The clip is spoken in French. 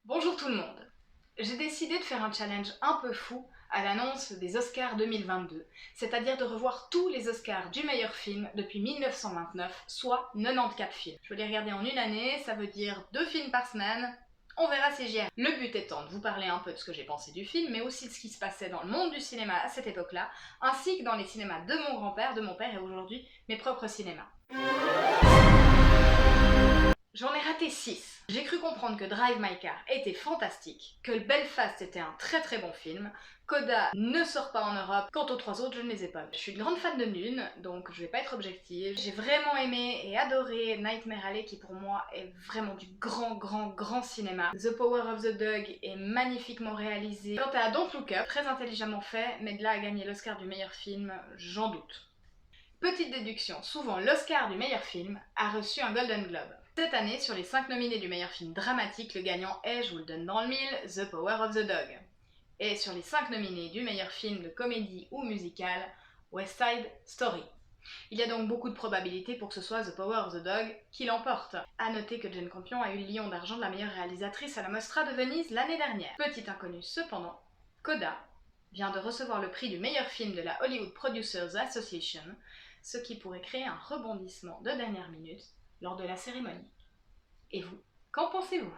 Bonjour tout le monde. J'ai décidé de faire un challenge un peu fou à l'annonce des Oscars 2022, c'est-à-dire de revoir tous les Oscars du meilleur film depuis 1929, soit 94 films. Je veux les regarder en une année, ça veut dire 2 films par semaine. On verra si j'y arrive. Le but étant de vous parler un peu de ce que j'ai pensé du film, mais aussi de ce qui se passait dans le monde du cinéma à cette époque-là, ainsi que dans les cinémas de mon grand-père, de mon père et aujourd'hui mes propres cinémas. J'en ai raté 6. J'ai cru comprendre que Drive My Car était fantastique, que Belfast était un très très bon film, Coda ne sort pas en Europe, quant aux 3 autres je ne les ai pas vus. Je suis une grande fan de Dune, donc je vais pas être objective. J'ai vraiment aimé et adoré Nightmare Alley qui pour moi est vraiment du grand cinéma. The Power of the Dog est magnifiquement réalisé. Quant à Don't Look Up, très intelligemment fait, mais de là à gagner l'Oscar du meilleur film, j'en doute. Petite déduction, souvent l'Oscar du meilleur film a reçu un Golden Globe. Cette année, sur les 5 nominés du meilleur film dramatique, le gagnant est, je vous le donne dans le mille, The Power of the Dog. Et sur les 5 nominés du meilleur film de comédie ou musical, West Side Story. Il y a donc beaucoup de probabilités pour que ce soit The Power of the Dog qui l'emporte. A noter que Jane Campion a eu le Lion d'argent de la meilleure réalisatrice à la Mostra de Venise l'année dernière. Petite inconnue cependant, Coda vient de recevoir le prix du meilleur film de la Hollywood Producers Association, ce qui pourrait créer un rebondissement de dernière minute lors de la cérémonie. Et vous, qu'en pensez-vous ?